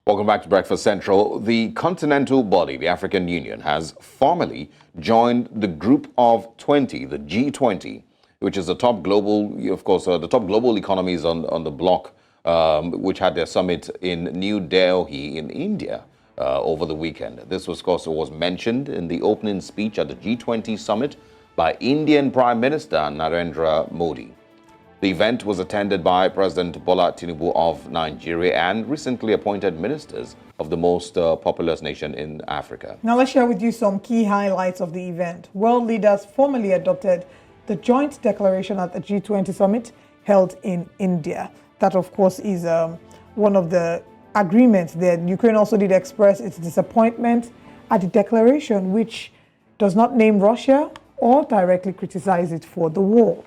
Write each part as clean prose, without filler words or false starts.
Welcome back to Breakfast Central. The continental body, the African Union, has formally joined the Group of 20, the G20, which is the top global, of course, the top global economies on the bloc, which had their summit in New Delhi in India over the weekend. This was, of course, was mentioned in the opening speech at the G20 summit by Indian Prime Minister Narendra Modi. The event was attended by President Bola Tinubu of Nigeria and recently appointed ministers of the most populous nation in Africa. Now let's share with you some key highlights of the event. World leaders formally adopted the joint declaration at the G20 summit held in India. That, of course, is one of the agreements that Ukraine also did express its disappointment at the declaration, which does not name Russia or directly criticize it for the war.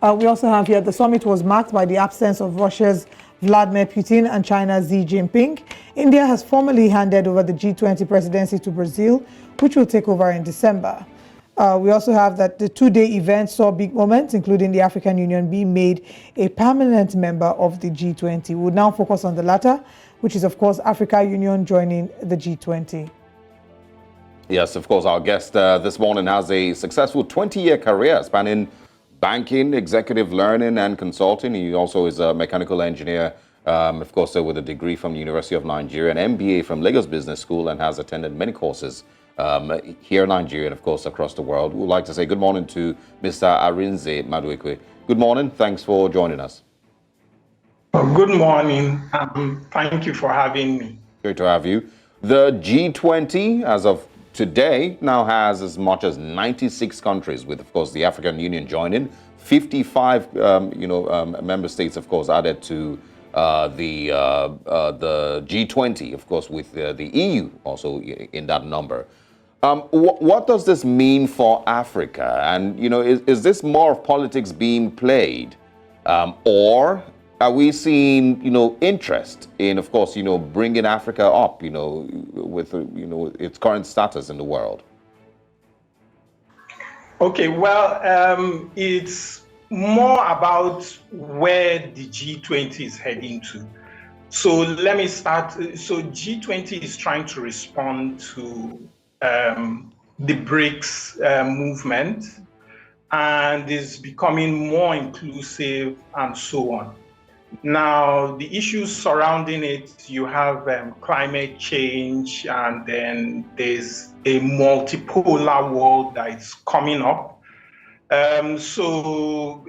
We also have here the summit was marked by the absence of Russia's Vladimir Putin and China's Xi Jinping. India has formally handed over the G20 presidency to Brazil, which will take over in December. We also have that the two-day event saw big moments, including the African Union being made a permanent member of the G20. We'll now focus on the latter, which is, of course, Africa Union joining the G20. Yes, of course, our guest this morning has a successful 20-year career spanning banking, executive learning, and consulting. He also is a mechanical engineer, of course, with a degree from the University of Nigeria, an MBA from Lagos Business School, and has attended many courses here in Nigeria and, of course, across the world. We would like to say good morning to Mr. Arinze Maduekwe. Good morning. Thanks for joining us. Good morning. Thank you for having me. Great to have you. The G20, as of today, now has as much as 96 countries, with, of course, the African Union joining. 55, member states, of course, added to the G20, of course, with the EU also in that number. What does this mean for Africa? And, is this more of politics being played, or are we seeing, interest in, of course, bringing Africa up, with, its current status in the world? Okay, well, it's more about where the G20 is heading to. So let me start. So G20 is trying to respond to the BRICS movement and is becoming more inclusive and so on. Now, the issues surrounding it, you have climate change, and then there's a multipolar world that is coming up. So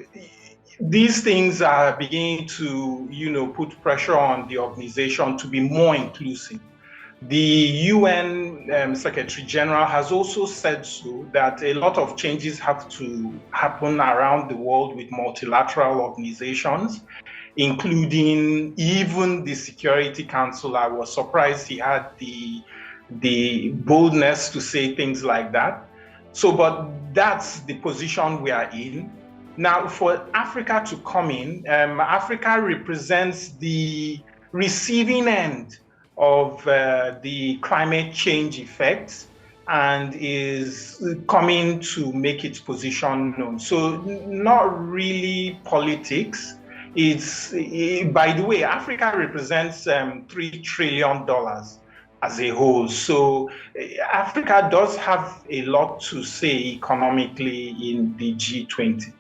these things are beginning to, put pressure on the organization to be more inclusive. The UN Secretary General has also said so, that a lot of changes have to happen around the world with multilateral organizations, including even the Security Council. I was surprised he had the boldness to say things like that. So, but that's the position we are in. Now, for Africa to come in, Africa represents the receiving end of the climate change effects and is coming to make its position known. So not really politics. It's, by the way, Africa represents $3 trillion as a whole. So Africa does have a lot to say economically in the G20.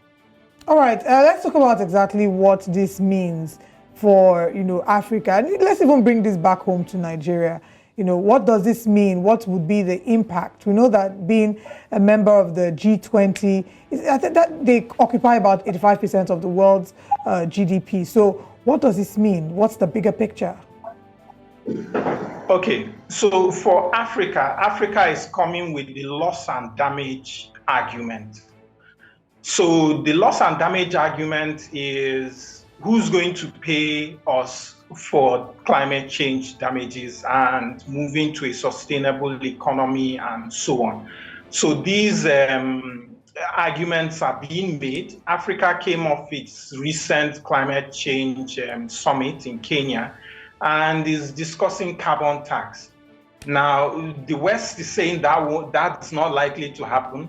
All right, let's talk about exactly what this means for, Africa. Let's even bring this back home to Nigeria. What does this mean? What would be the impact? We know that being a member of the G20, I think that they occupy about 85% of the world's GDP. So what does this mean? What's the bigger picture? Okay, so for Africa, Africa is coming with the loss and damage argument. So the loss and damage argument is who's going to pay us for climate change damages and moving to a sustainable economy and so on. So these arguments are being made. Africa came off its recent climate change summit in Kenya and is discussing carbon tax. Now, the West is saying that that's not likely to happen.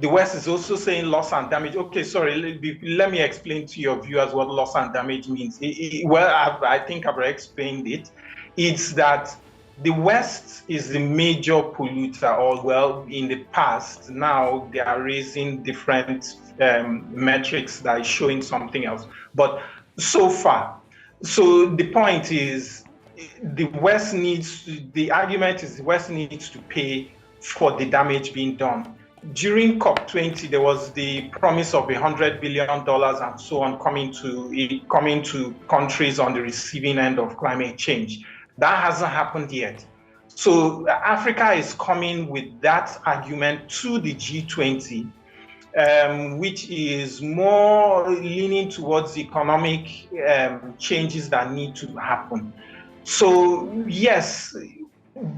The West is also saying loss and damage. Okay, sorry, let me explain to your viewers what loss and damage means. Well, I think I've explained it. It's that the West is the major polluter, or well, in the past, now they are raising different metrics that is showing something else. But so far, so the point is, the argument is the West needs to pay for the damage being done. During COP20, there was the promise of $100 billion and so on coming to countries on the receiving end of climate change. That hasn't happened yet. So Africa is coming with that argument to the G20, which is more leaning towards economic changes that need to happen. So yes,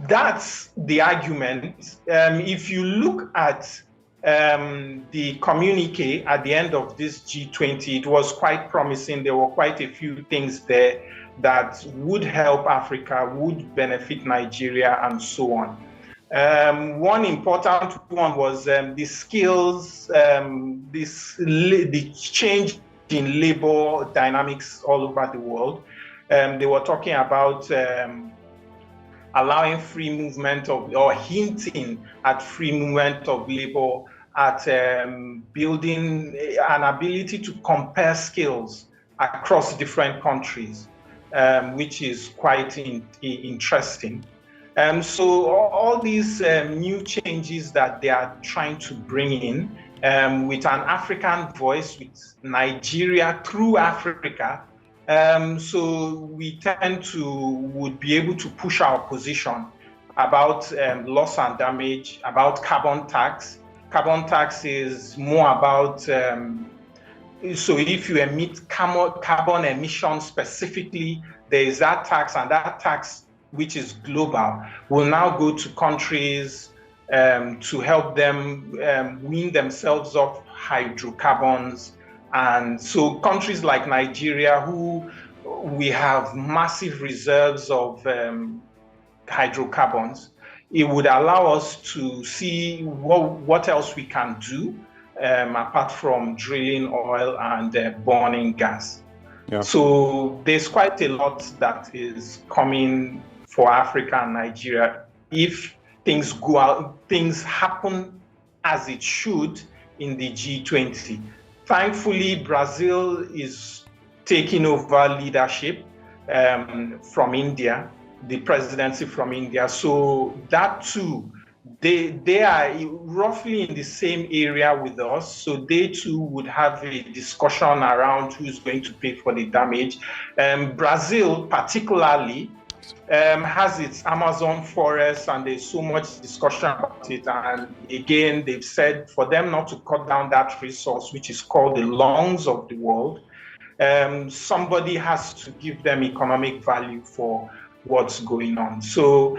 that's the argument. If you look at the communique at the end of this G20, it was quite promising. There were quite a few things there that would help Africa, would benefit Nigeria, and so on. One important one was the skills, the change in labor dynamics all over the world. They were talking about allowing free movement of, or hinting at free movement of labor, at building an ability to compare skills across different countries, which is quite interesting. So all these new changes that they are trying to bring in with an African voice, with Nigeria through Africa, so we would be able to push our position about loss and damage, about carbon tax. Carbon tax is more about, so if you emit carbon emissions specifically, there is that tax, and that tax, which is global, will now go to countries to help them wean themselves off hydrocarbons. And so countries like Nigeria, who we have massive reserves of hydrocarbons, it would allow us to see what else we can do apart from drilling oil and burning gas. Yeah. So there's quite a lot that is coming for Africa and Nigeria if things happen as it should in the G20. Thankfully, Brazil is taking over leadership from India, the presidency from India. So that too, they are roughly in the same area with us. So they too would have a discussion around who's going to pay for the damage. Brazil particularly has its Amazon forest, and there's so much discussion about it. And again, they've said for them not to cut down that resource, which is called the lungs of the world, somebody has to give them economic value for what's going on. So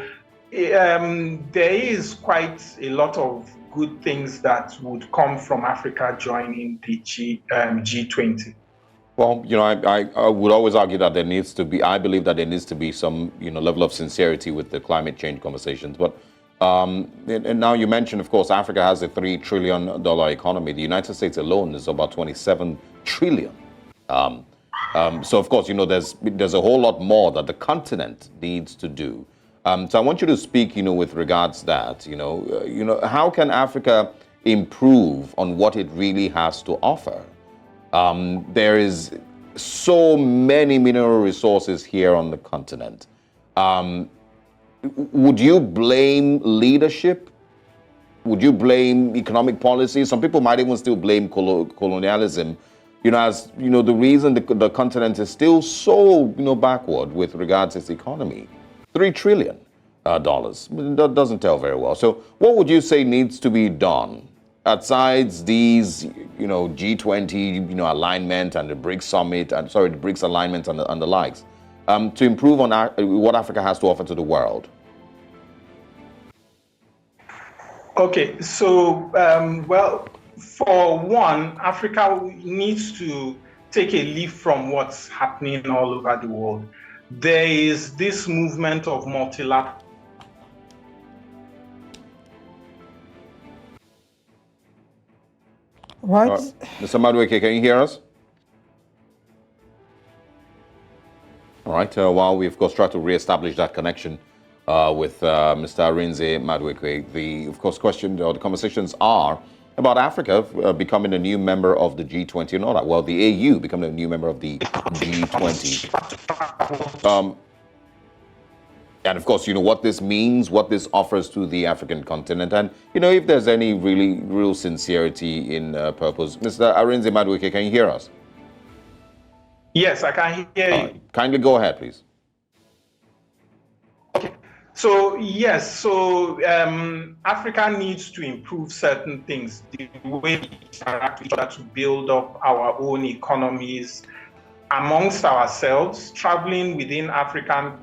there is quite a lot of good things that would come from Africa joining the G20. Well, I would always argue that there needs to be, I believe that there needs to be some, level of sincerity with the climate change conversations. But and now you mentioned, of course, Africa has a $3 trillion economy. The United States alone is about 27 trillion. So, of course, there's a whole lot more that the continent needs to do. So I want you to speak, with regards to that, how can Africa improve on what it really has to offer? There is so many mineral resources here on the continent. Would you blame leadership? Would you blame economic policy? Some people might even still blame colonialism, as the reason the continent is still so backward with regards to its economy. $3 trillion. That doesn't tell very well. So what would you say needs to be done aside these, G20, alignment and the BRICS summit, the BRICS alignment and the likes, to improve on what Africa has to offer to the world? Okay, so, well, for one, Africa needs to take a leaf from what's happening all over the world. There is this movement of multilateral. Right. Mr. Madueke, can you hear us? All right. While we, of course, try to reestablish that connection with Mr. Arinze Madueke, the, of course, question or the conversations are about Africa becoming a new member of the G20 and all that. Well, the AU becoming a new member of the G20. And of course, what this means, what this offers to the African continent, and if there's any real sincerity in purpose. Mr. Arinze Madueke, can you hear us? Yes, I can hear you. Kindly go ahead, please. Okay. So yes, Africa needs to improve certain things, the way we interact with each other to build up our own economies amongst ourselves. Traveling within African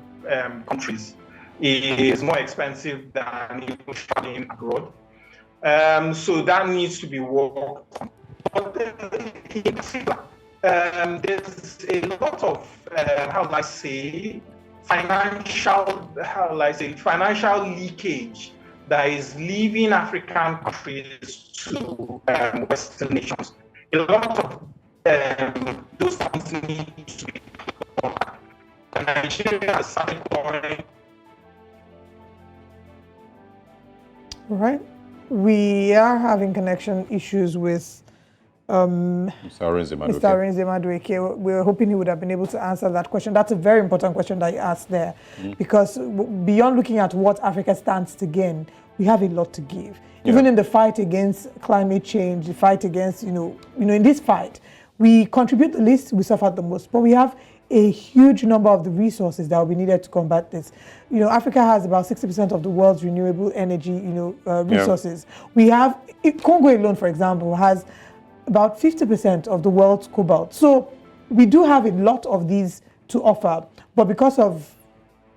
countries is more expensive than even traveling abroad. So that needs to be worked on. But there's a lot of financial leakage that is leaving African countries to Western nations. A lot of those funds need to be back. Nigeria has started pouring. Right. We are having connection issues with Mr. Arinze Madueke. We were hoping he would have been able to answer that question. That's a very important question that you asked there, because beyond looking at what Africa stands to gain, we have a lot to give. Yeah. Even in the fight against climate change, the fight against, in this fight, we contribute the least, we suffer the most, but we have a huge number of the resources that will be needed to combat this. Africa has about 60% of the world's renewable energy, resources. Yeah. We have, Congo alone, for example, has about 50% of the world's cobalt. So we do have a lot of these to offer, but because of,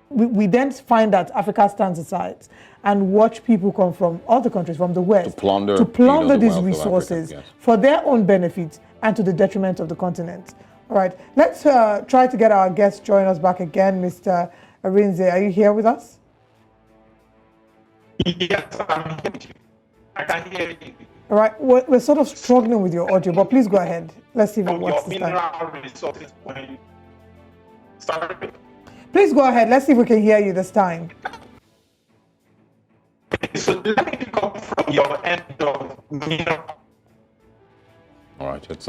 we then find that Africa stands aside and watch people come from other countries, from the West, to plunder these resources for their own benefit and to the detriment of the continent. All right, let's try to get our guest join us back again. Mr. Arinze, are you here with us? Yes, I'm here. I can hear you. All right, we're sort of struggling with your audio, but please go ahead. Let's see if it works this time. Sorry. Please go ahead. Let's see if we can hear you this time. So let me pick up from your end of mineral. All right, it's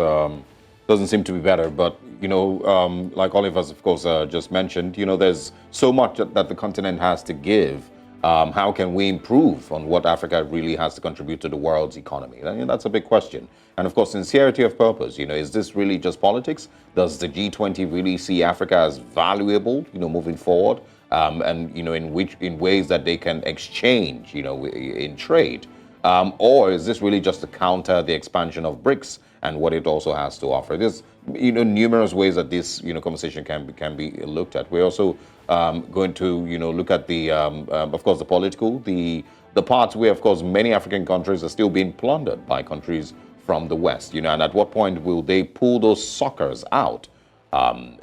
doesn't seem to be better, but like all of us, of course, just mentioned, there's so much that the continent has to give. How can we improve on what Africa really has to contribute to the world's economy? That's a big question. And of course, sincerity of purpose. Is this really just politics? Does the G20 really see Africa as valuable, moving forward? And in ways that they can exchange, in trade? Or is this really just to counter the expansion of BRICS and what it also has to offer? There's numerous ways that this conversation can be looked at. We're also going to look at the of course the political, the parts where of course many African countries are still being plundered by countries from the West. And at what point will they pull those suckers out? And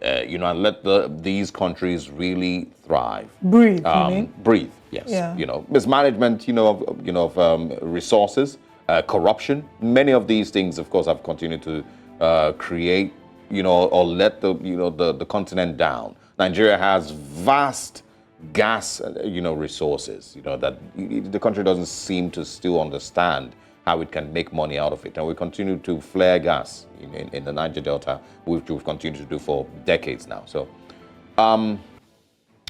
let these countries really thrive. Breathe. You mean? Breathe. Yes. Yeah. Mismanagement. Of resources, corruption. Many of these things, of course, have continued to create, or let the continent down. Nigeria has vast gas, resources. That the country doesn't seem to still understand how it can make money out of it. And we continue to flare gas in the Niger Delta, which we've continued to do for decades now. So,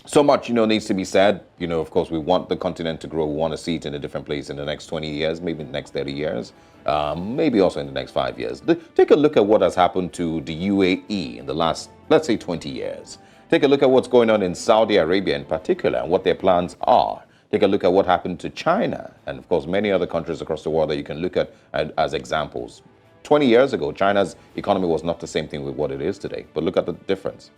so much, needs to be said. Of course, we want the continent to grow. We want to see it in a different place in the next 20 years, maybe in the next 30 years, maybe also in the next 5 years. Take a look at what has happened to the UAE in the last, let's say, 20 years. Take a look at what's going on in Saudi Arabia in particular and what their plans are. Take a look at what happened to China and, of course, many other countries across the world that you can look at as examples. 20 years ago, China's economy was not the same thing with what it is today. But look at the difference.